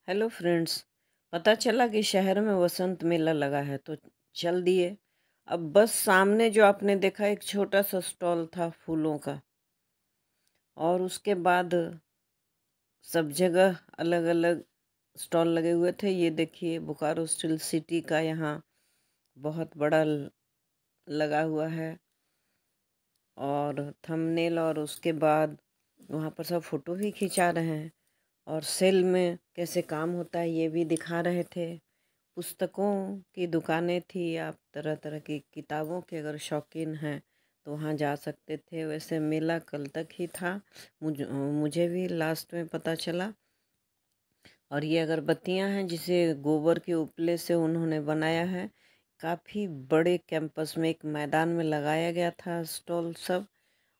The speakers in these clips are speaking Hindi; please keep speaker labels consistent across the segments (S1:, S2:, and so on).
S1: Hello friends. पता चला कि शहर में वसंत मेला लगा है तो चल दिए। अब बस सामने जो आपने देखा एक छोटा सा स्टॉल था फूलों का, और उसके बाद सब जगह अलग अलग स्टॉल लगे हुए थे। ये देखिए बोकारो स्टील सिटी का यहाँ बहुत बड़ा लगा हुआ है, और थंबनेल, और उसके बाद वहाँ पर सब फोटो भी खिंचा रहे हैं, और सेल में कैसे काम होता है ये भी दिखा रहे थे। पुस्तकों की दुकानें थी, आप तरह तरह की किताबों के अगर शौकीन हैं तो वहाँ जा सकते थे। वैसे मेला कल तक ही था, मुझे भी लास्ट में पता चला। और ये अगरबत्तियाँ हैं जिसे गोबर के उपले से उन्होंने बनाया है। काफ़ी बड़े कैंपस में एक मैदान में लगाया गया था स्टॉल सब।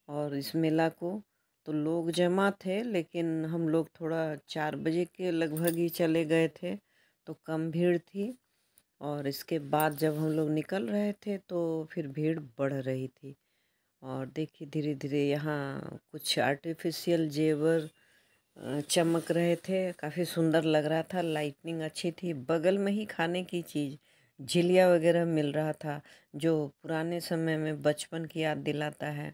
S1: और इस मेला को तो लोग जमा थे, लेकिन हम लोग थोड़ा 4 बजे के लगभग ही चले गए थे तो कम भीड़ थी। और इसके बाद जब हम लोग निकल रहे थे तो फिर भीड़ बढ़ रही थी। और देखिए धीरे धीरे यहाँ कुछ आर्टिफिशियल जेवर चमक रहे थे, काफ़ी सुंदर लग रहा था, लाइटनिंग अच्छी थी। बगल में ही खाने की चीज़ झिलिया वगैरह मिल रहा था, जो पुराने समय में बचपन की याद दिलाता है।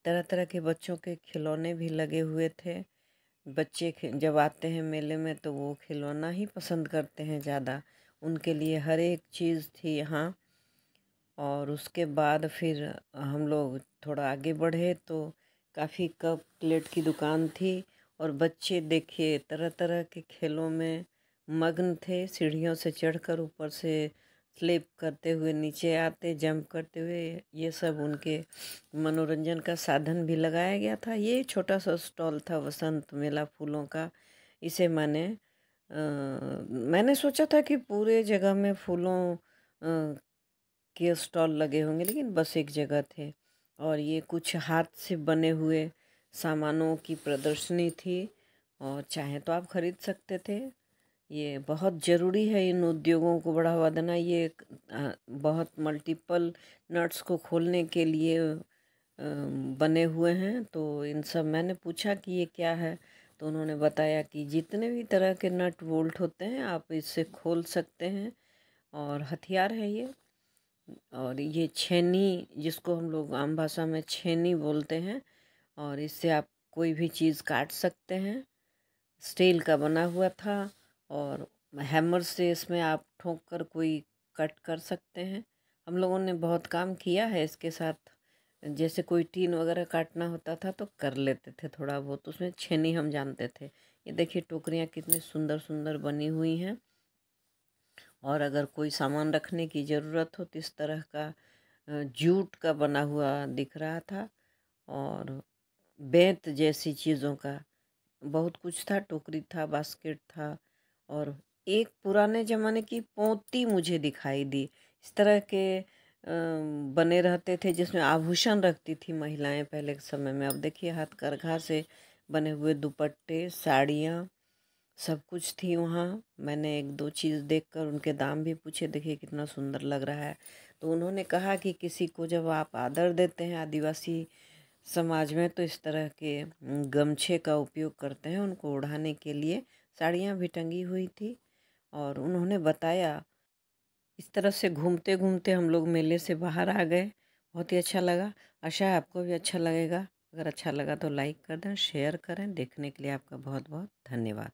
S1: तरह तरह के बच्चों के खिलौने भी लगे हुए थे। बच्चे जब आते हैं मेले में तो वो खिलौना ही पसंद करते हैं ज़्यादा, उनके लिए हर एक चीज़ थी यहाँ। और उसके बाद फिर हम लोग थोड़ा आगे बढ़े तो काफ़ी कप प्लेट की दुकान थी, और बच्चे देखिए तरह तरह के खेलों में मग्न थे। सीढ़ियों से चढ़कर ऊपर से स्लिप करते हुए नीचे आते, जंप करते हुए, ये सब उनके मनोरंजन का साधन भी लगाया गया था। ये छोटा सा स्टॉल था वसंत मेला फूलों का। इसे मैंने सोचा था कि पूरे जगह में फूलों के स्टॉल लगे होंगे, लेकिन बस एक जगह थे। और ये कुछ हाथ से बने हुए सामानों की प्रदर्शनी थी, और चाहे तो आप खरीद सकते थे। ये बहुत ज़रूरी है इन उद्योगों को बढ़ावा देना। ये बहुत मल्टीपल नट्स को खोलने के लिए बने हुए हैं। तो इन सब मैंने पूछा कि ये क्या है, तो उन्होंने बताया कि जितने भी तरह के नट बोल्ट होते हैं आप इससे खोल सकते हैं, और हथियार है ये। और ये छेनी, जिसको हम लोग आम भाषा में छेनी बोलते हैं, और इससे आप कोई भी चीज़ काट सकते हैं। स्टील का बना हुआ था, और हैमर से इसमें आप ठोक कर कोई कट कर सकते हैं। हम लोगों ने बहुत काम किया है इसके साथ। जैसे कोई टीन वगैरह काटना होता था तो कर लेते थे थोड़ा बहुत, उसमें छेनी हम जानते थे। ये देखिए टोकरियाँ कितनी सुंदर सुंदर बनी हुई हैं। और अगर कोई सामान रखने की ज़रूरत हो तो इस तरह का जूट का बना हुआ दिख रहा था, और बेंत जैसी चीज़ों का बहुत कुछ था। टोकरी था, बास्केट था, और एक पुराने ज़माने की पोंती मुझे दिखाई दी। इस तरह के बने रहते थे जिसमें आभूषण रखती थी महिलाएं पहले के समय में। अब देखिए हाथकरघा से बने हुए दुपट्टे, साड़ियाँ, सब कुछ थी वहाँ। मैंने एक दो चीज़ देखकर उनके दाम भी पूछे, देखिए कितना सुंदर लग रहा है। तो उन्होंने कहा कि किसी को जब आप आदर देते हैं आदिवासी समाज में तो इस तरह के गमछे का उपयोग करते हैं उनको ओढ़ाने के लिए। साड़ियाँ भी टंगी हुई थी, और उन्होंने बताया। इस तरह से घूमते घूमते हम लोग मेले से बाहर आ गए। बहुत ही अच्छा लगा। आशा है आपको भी अच्छा लगेगा। अगर अच्छा लगा तो लाइक कर दें, शेयर करें। देखने के लिए आपका बहुत बहुत धन्यवाद।